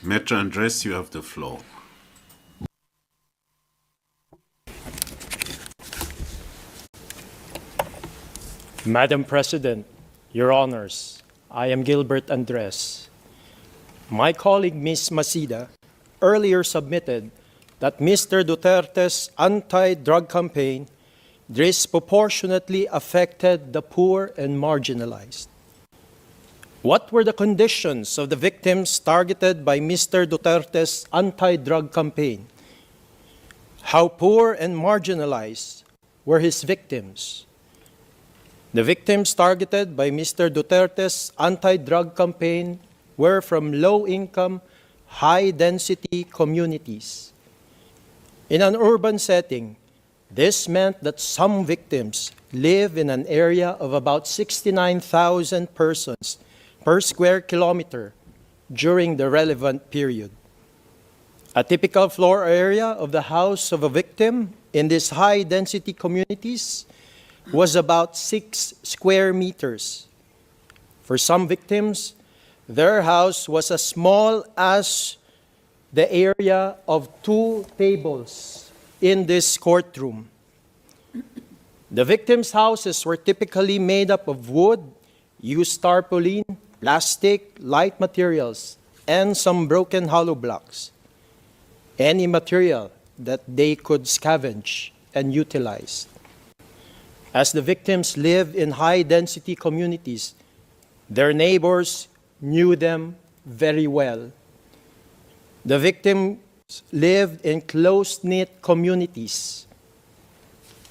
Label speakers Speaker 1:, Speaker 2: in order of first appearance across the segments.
Speaker 1: Mr. Andres, you have the floor.
Speaker 2: Madam President, Your Honors, I am Gilbert ANDRES. My colleague Ms. Masida earlier submitted that Mr. Duterte's anti-drug campaign disproportionately affected the poor and marginalized. What were the conditions of the victims targeted by Mr. Duterte's anti-drug campaign? How poor and marginalized were his victims? The victims targeted by Mr. Duterte's anti-drug campaign were from low-income, high-density communities. In an urban setting, this meant that some victims live in an area of about 69,000 persons per square kilometer during the relevant period. A typical floor area of the house of a victim in these high-density communities was about 6 square meters. For some victims, their house was as small as the area of 2 tables in this courtroom. The victims' houses were typically made up of wood, used tarpaulin, plastic, light materials, and some broken hollow blocks. Any material that they could scavenge and utilize. As the victims lived in high-density communities, their neighbors knew them very well. The victims lived in close-knit communities.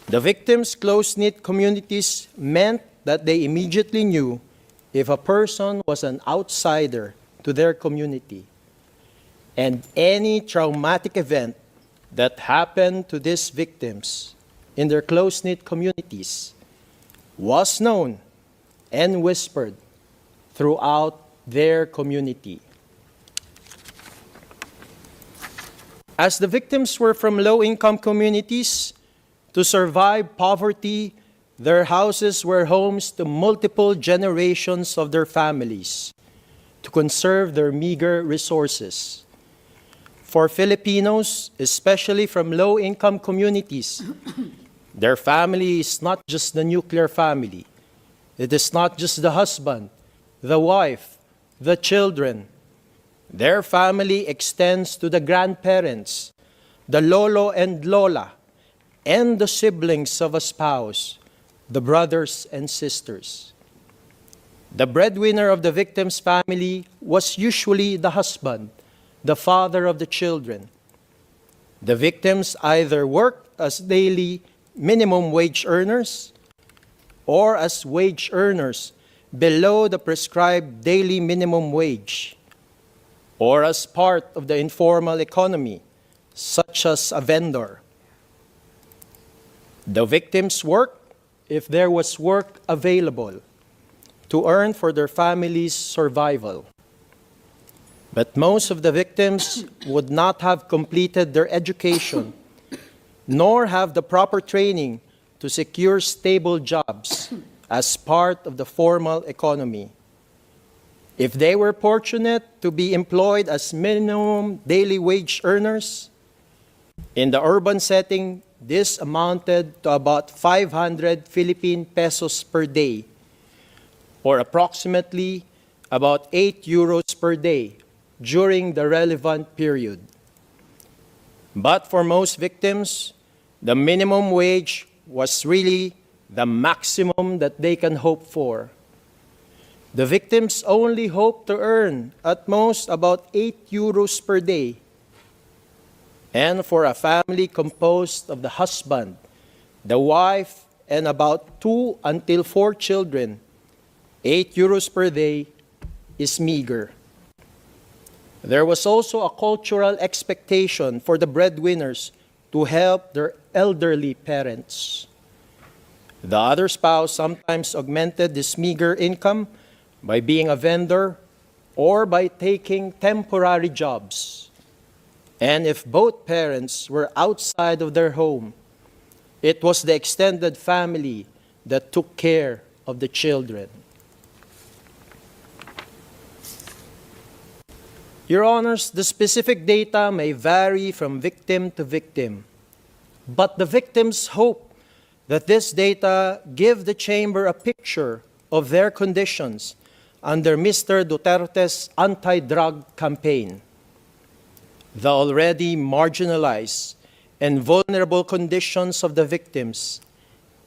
Speaker 2: The victims' close-knit communities meant that they immediately knew if a person was an outsider to their community. And any traumatic event that happened to these victims in their close-knit communities was known and whispered throughout their community. As the victims were from low-income communities, to survive poverty, their houses were homes to multiple generations of their families to conserve their meager resources. For Filipinos, especially from low-income communities, their family is not just the nuclear family. It is not just the husband, the wife, the children. Their family extends to the grandparents, the lolo and lola, and the siblings of a spouse, the brothers and sisters. The breadwinner of the victim's family was usually the husband, the father of the children. The victims either worked as daily minimum wage earners or as wage earners below the prescribed daily minimum wage, or as part of the informal economy, such as a vendor. The victims worked if there was work available to earn for their family's survival. But most of the victims would not have completed their education, nor have the proper training to secure stable jobs as part of the formal economy. If they were fortunate to be employed as minimum daily wage earners, in the urban setting, this amounted to about 500 Philippine pesos per day, or approximately about 8 euros per day during the relevant period. But for most victims, the minimum wage was really the maximum that they can hope for. The victims only hoped to earn at most about 8 euros per day. And for a family composed of the husband, the wife, and about 2 until 4 children, 8 euros per day is meager. There was also a cultural expectation for the breadwinners to help their elderly parents. The other spouse sometimes augmented this meager income by being a vendor or by taking temporary jobs. And if both parents were outside of their home, it was the extended family that took care of the children. Your Honors, the specific data may vary from victim to victim, but the victims hope that this data give the Chamber a picture of their conditions under Mr. Duterte's anti-drug campaign. The already marginalized and vulnerable conditions of the victims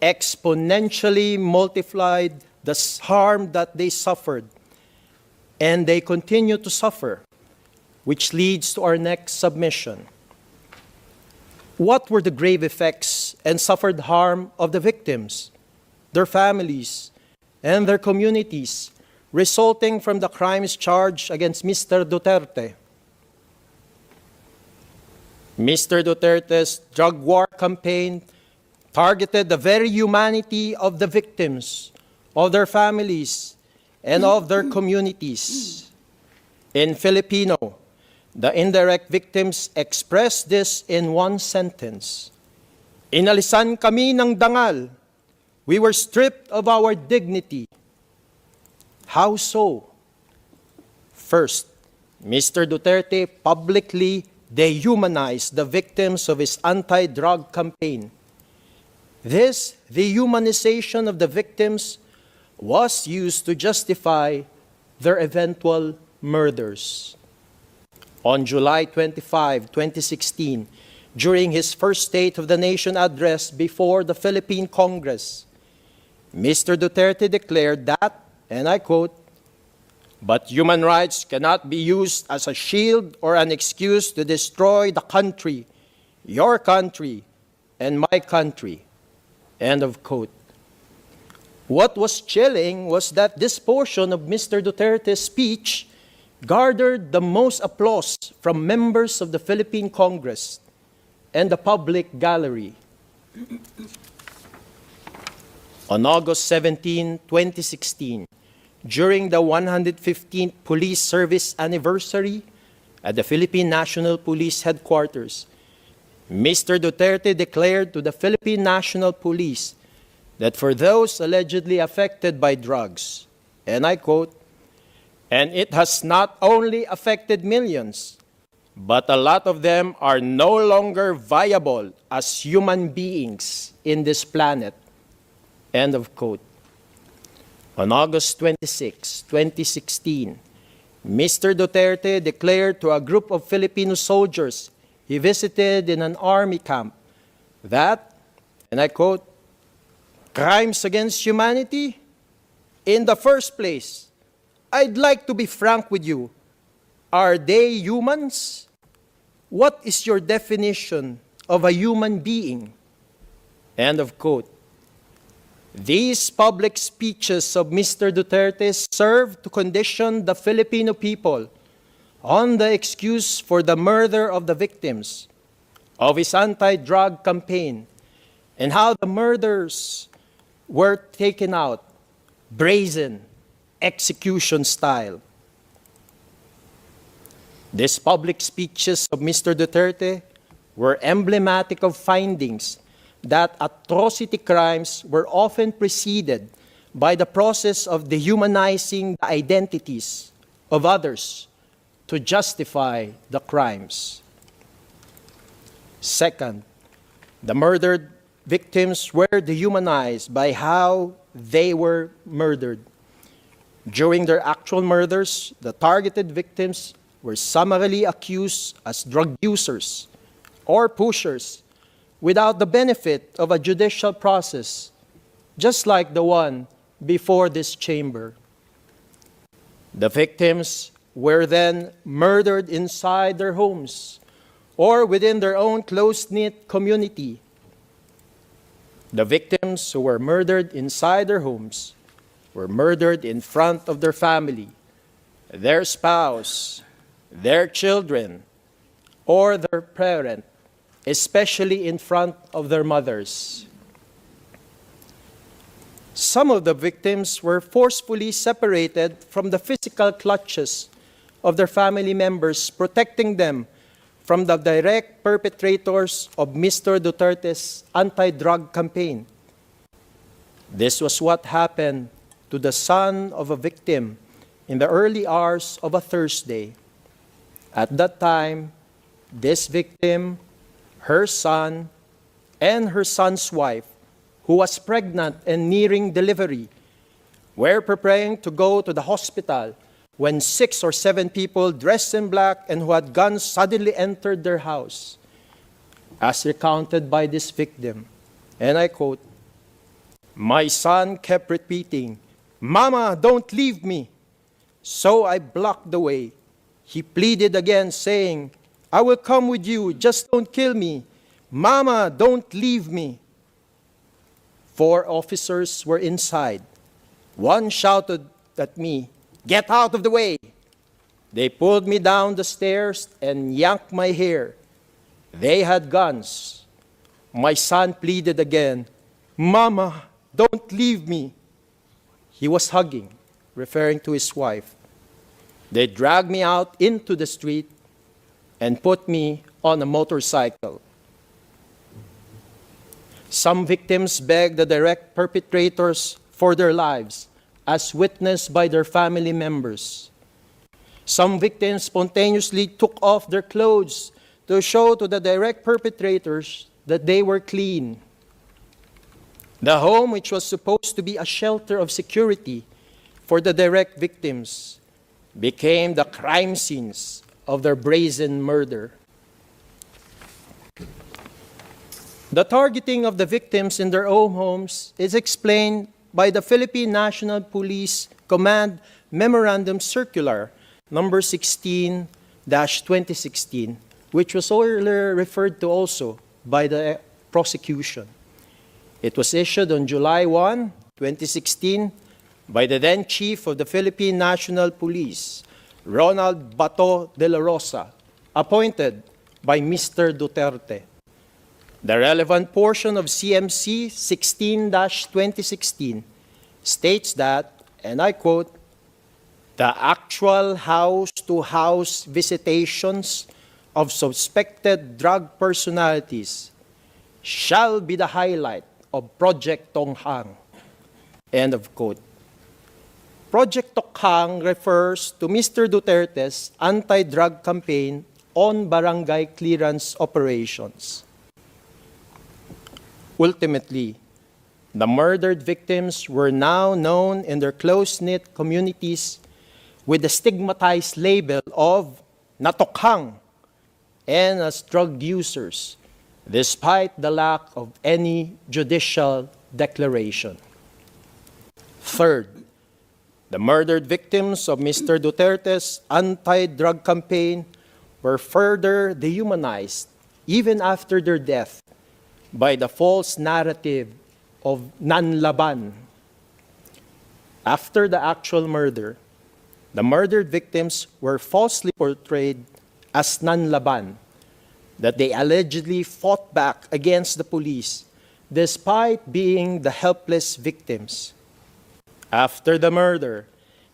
Speaker 2: exponentially multiplied the harm that they suffered, and they continue to suffer, which leads to our next submission. What were the grave effects and suffered harm of the victims, their families, and their communities resulting from the crimes charged against Mr. Duterte? Mr. Duterte's drug war campaign targeted the very humanity of the victims, of their families, and of their communities. In Filipino, the indirect victims expressed this in one sentence: "Inalisan kami ng dangal. We were stripped of our dignity." How so? First, Mr. Duterte publicly dehumanized the victims of his anti-drug campaign. This dehumanization of the victims was used to justify their eventual murders. On July 25, 2016, during his first State of the Nation address before the Philippine Congress, Mr. Duterte declared that, and I quote, "But human rights cannot be used as a shield or an excuse to destroy the country, your country, and my country." End of quote. What was chilling was that this portion of Mr. Duterte's speech garnered the most applause from members of the Philippine Congress and the public gallery. On August 17, 2016, during the 115th Police Service Anniversary at the Philippine National Police Headquarters, Mr. Duterte declared to the Philippine National Police that for those allegedly affected by drugs, and I quote, "And it has not only affected millions, but a lot of them are no longer viable as human beings in this planet." End of quote. On August 26, 2016, Mr. Duterte declared to a group of Filipino soldiers he visited in an army camp that, and I quote, "Crimes against humanity? In the first place, I'd like to be frank with you. Are they humans? What is your definition of a human being?" End of quote. These public speeches of Mr. Duterte serve to condition the Filipino people on the excuse for the murder of the victims of his anti-drug campaign and how the murders were taken out, brazen, execution style. These public speeches of Mr. Duterte were emblematic of findings that atrocity crimes were often preceded by the process of dehumanizing the identities of others to justify the crimes. Second, the murdered victims were dehumanized by how they were murdered. During their actual murders, the targeted victims were summarily accused as drug users or pushers without the benefit of a judicial process, just like the one before this chamber. The victims were then murdered inside their homes or within their own close-knit community. The victims who were murdered inside their homes were murdered in front of their family, their spouse, their children, or their parent, especially in front of their mothers. Some of the victims were forcefully separated from the physical clutches of their family members, protecting them from the direct perpetrators of Mr. Duterte's anti-drug campaign. This was what happened to the son of a victim in the early hours of a Thursday. At that time, this victim, her son, and her son's wife, who was pregnant and nearing delivery, were preparing to go to the hospital when 6 or 7 people dressed in black and who had guns suddenly entered their house. As recounted by this victim, and I quote, "My son kept repeating, 'Mama, don't leave me.' So I blocked the way. He pleaded again, saying, 'I will come with you, just don't kill me. Mama, don't leave me.' 4 officers were inside. One shouted at me, 'Get out of the way!' They pulled me down the stairs and yanked my hair. They had guns. My son pleaded again, 'Mama, don't leave me.' He was hugging, referring to his wife. They dragged me out into the street and put me on a motorcycle. Some victims begged the direct perpetrators for their lives, as witnessed by their family members. Some victims spontaneously took off their clothes to show to the direct perpetrators that they were clean. The home, which was supposed to be a shelter of security for the direct victims, became the crime scenes of their brazen murder. The targeting of the victims in their own homes is explained by the Philippine National Police Command Memorandum Circular number 16-2016, which was earlier referred to also by the prosecution. It was issued on July 1, 2016, by the then Chief of the Philippine National Police, Ronald Bato de la Rosa, appointed by Mr. Duterte. The relevant portion of CMC 16-2016 states that, and I quote, "The actual house-to-house visitations of suspected drug personalities shall be the highlight of Project Tonghang." End of quote. Project Tonghang refers to Mr. Duterte's anti-drug campaign on barangay clearance operations. Ultimately, the murdered victims were now known in their close-knit communities with the stigmatized label of natokhang and as drug users, despite the lack of any judicial declaration. Third, the murdered victims of Mr. Duterte's anti-drug campaign were further dehumanized even after their death by the false narrative of nanlaban. After the actual murder, the murdered victims were falsely portrayed as nanlaban, that they allegedly fought back against the police despite being the helpless victims. After the murder,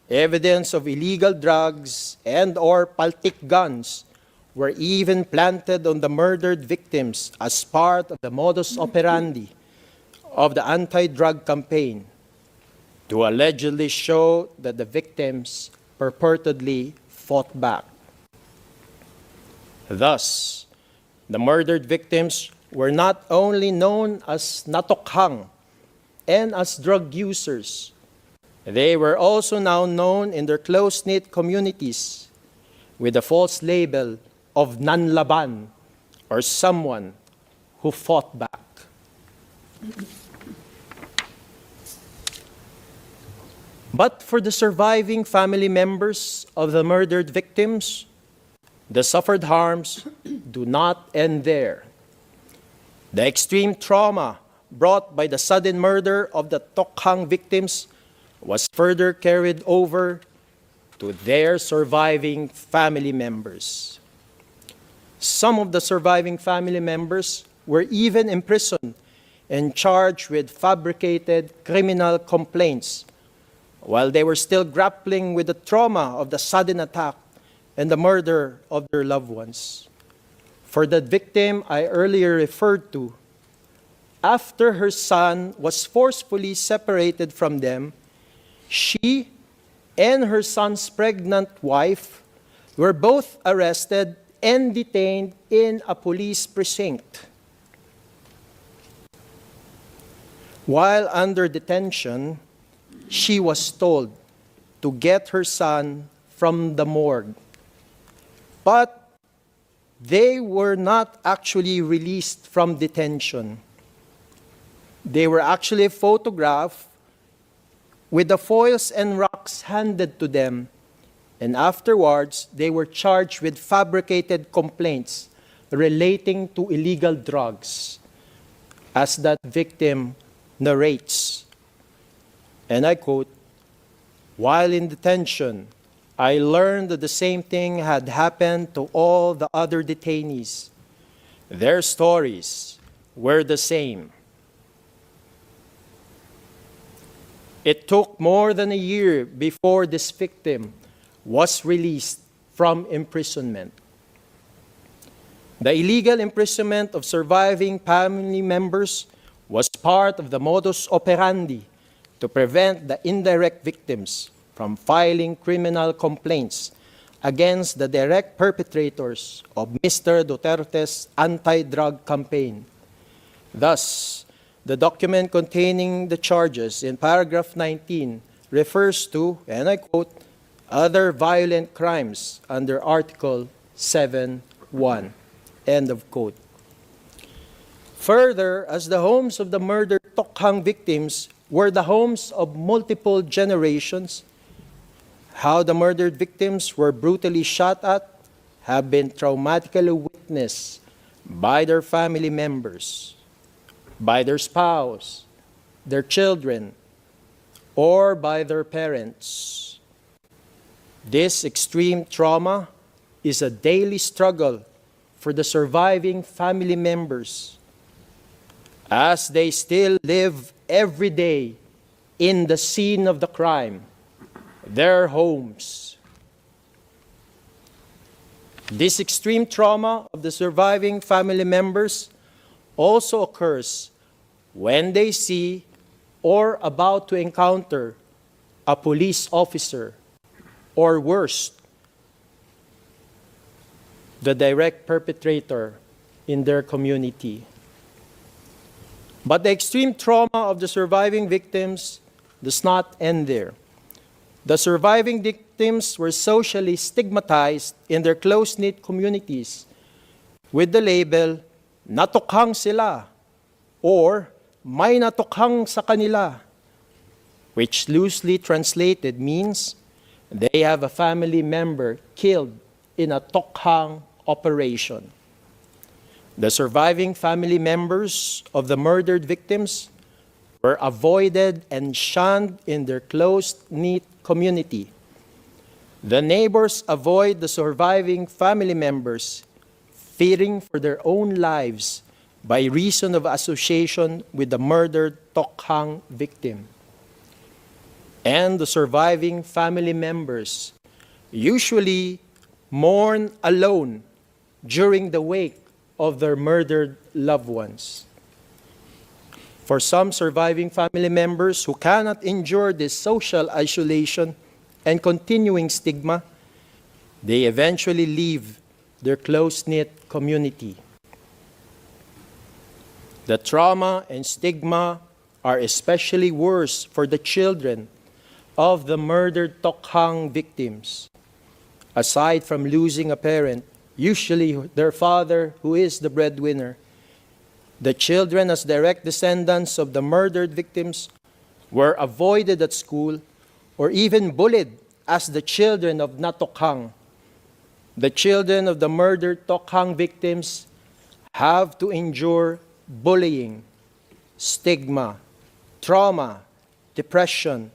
Speaker 2: evidence of illegal drugs and/or paltik guns were even planted on the murdered victims as part of the modus operandi of the anti-drug campaign to allegedly show that the victims purportedly fought back. Thus, the murdered victims were not only known as natokhang and as drug users, they were also now known in their close-knit communities with the false label of nanlaban, or someone who fought back. But for the surviving family members of the murdered victims, the suffered harms do not end there. The extreme trauma brought by the sudden murder of the Tokhang victims was further carried over to their surviving family members. Some of the surviving family members were even imprisoned and charged with fabricated criminal complaints while they were still grappling with the trauma of the sudden attack and the murder of their loved ones. For the victim I earlier referred to, after her son was forcefully separated from them, she and her son's pregnant wife were both arrested and detained in a police precinct. While under detention, she was told to get her son from the morgue. But they were not actually released from detention. They were actually photographed with the foils and rocks handed to them, and afterwards they were charged with fabricated complaints relating to illegal drugs, as that victim narrates. And I quote, "While in detention, I learned that the same thing had happened to all the other detainees. Their stories were the same. It took more than a year before this victim was released from imprisonment. The illegal imprisonment of surviving family members was part of the modus operandi to prevent the indirect victims from filing criminal complaints against the direct perpetrators of Mr. Duterte's anti-drug campaign. Thus, the document containing the charges in paragraph 19 refers to, and I quote, other violent crimes under Article 7.1, end of quote. Further, as the homes of the murdered Tokhang victims were the homes of multiple generations, how the murdered victims were brutally shot at have been traumatically witnessed by their family members, by their spouse, their children, or by their parents. This extreme trauma is a daily struggle for the surviving family members as they still live every day in the scene of the crime, their homes. This extreme trauma of the surviving family members also occurs when they see or about to encounter a police officer, or worse, the direct perpetrator in their community. But the extreme trauma of the surviving victims does not end there. The surviving victims were socially stigmatized in their close-knit communities with the label, "Natukhang sila," or "May natukhang sa kanila," which loosely translated means they have a family member killed in a Tokhang operation. The surviving family members of the murdered victims were avoided and shunned in their close-knit community. The neighbors avoid the surviving family members, fearing for their own lives by reason of association with the murdered Tokhang victim. And the surviving family members usually mourn alone during the wake of their murdered loved ones. For some surviving family members who cannot endure this social isolation and continuing stigma, they eventually leave their close-knit community. The trauma and stigma are especially worse for the children of the murdered Tokhang victims. Aside from losing a parent, usually their father, who is the breadwinner, the children, as direct descendants of the murdered victims, were avoided at school or even bullied as the children of Natokhang. The children of the murdered Tokhang victims have to endure bullying, stigma, trauma, depression,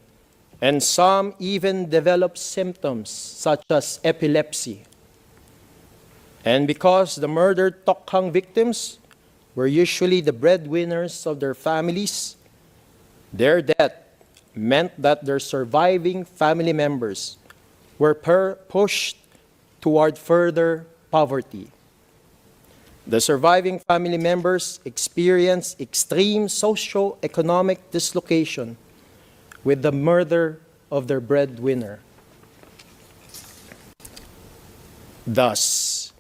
Speaker 2: and some even develop symptoms such as epilepsy. And because the murdered Tokhang victims were usually the breadwinners of their families, their death meant that their surviving family members were pushed toward further poverty. The surviving family members experienced extreme socio-economic dislocation with the murder of their breadwinner. Thus,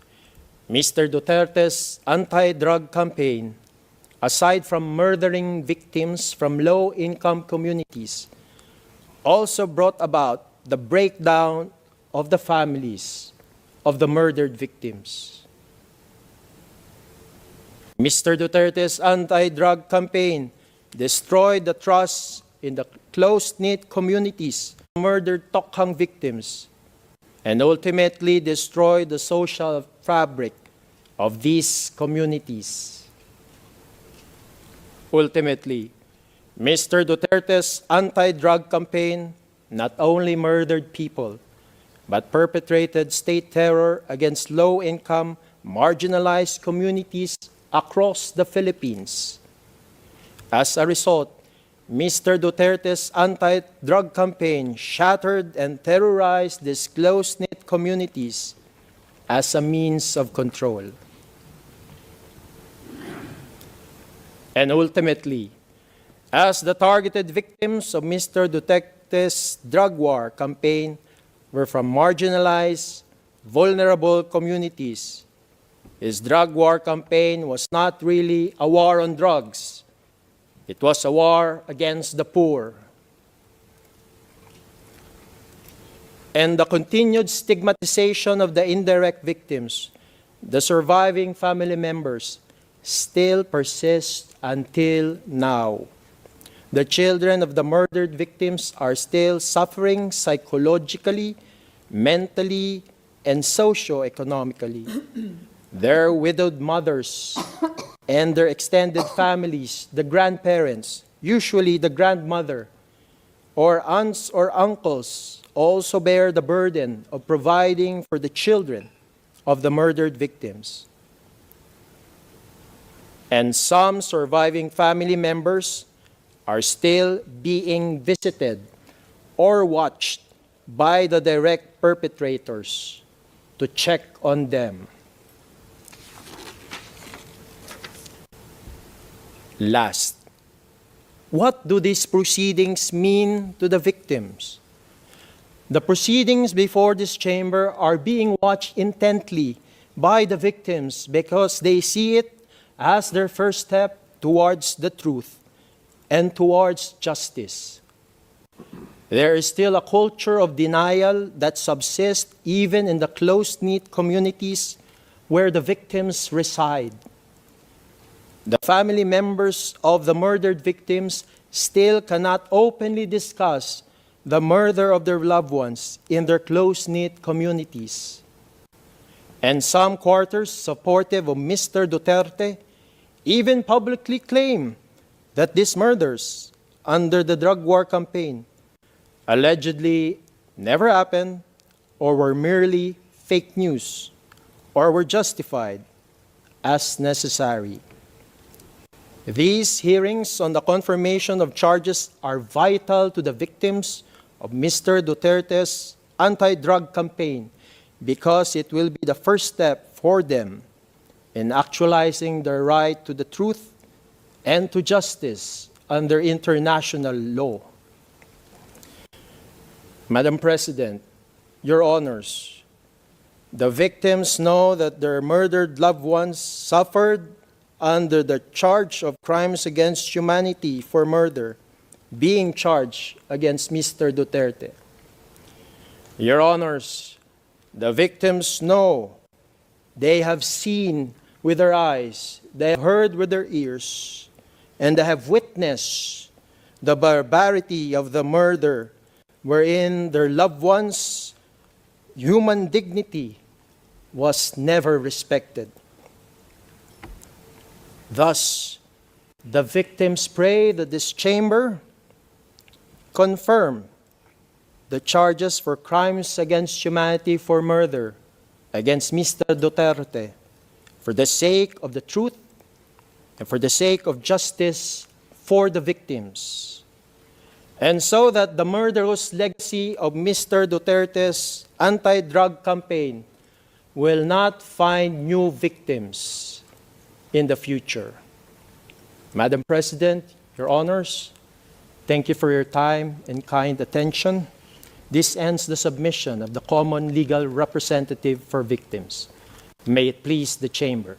Speaker 2: Mr. Duterte's anti-drug campaign, aside from murdering victims from low-income communities, also brought about the breakdown of the families of the murdered victims. Mr. Duterte's anti-drug campaign destroyed the trust in the close-knit communities of murdered Tokhang victims and ultimately destroyed the social fabric of these communities. Ultimately, Mr. Duterte's anti-drug campaign not only murdered people, but perpetrated state terror against low-income, marginalized communities across the Philippines. As a result, Mr. Duterte's anti-drug campaign shattered and terrorized these close-knit communities as a means of control. And ultimately, as the targeted victims of Mr. Duterte's drug war campaign were from marginalized, vulnerable communities, his drug war campaign was not really a war on drugs. It was a war against the poor. And the continued stigmatization of the indirect victims, the surviving family members, still persists until now. The children of the murdered victims are still suffering psychologically, mentally, and socio-economically. Their widowed mothers and their extended families, the grandparents, usually the grandmother, or aunts or uncles, also bear the burden of providing for the children of the murdered victims. And some surviving family members are still being visited or watched by the direct perpetrators to check on them. Last, what do these proceedings mean to the victims? The proceedings before this chamber are being watched intently by the victims because they see it as their first step towards the truth and towards justice. There is still a culture of denial that subsists even in the close-knit communities where the victims reside. The family members of the murdered victims still cannot openly discuss the murder of their loved ones in their close-knit communities. And some quarters supportive of Mr. Duterte even publicly claim that these murders under the drug war campaign allegedly never happened or were merely fake news or were justified as necessary. These hearings on the confirmation of charges are vital to the victims of Mr. Duterte's anti-drug campaign because it will be the first step for them in actualizing their right to the truth and to justice under international law. Madam President, Your Honors, the victims know that their murdered loved ones suffered under the charge of crimes against humanity for murder being charged against Mr. Duterte. Your Honors, the victims know, they have seen with their eyes, they have heard with their ears, and they have witnessed the barbarity of the murder wherein their loved ones' human dignity was never respected. Thus, the victims pray that this chamber confirm the charges for crimes against humanity for murder against Mr. Duterte for the sake of the truth and for the sake of justice for the victims. And so that the murderous legacy of Mr. Duterte's anti-drug campaign will not find new victims in the future. Madam President, Your Honors, thank you for your time and kind attention. This ends the submission of the common legal representative for victims. May it please the Chamber.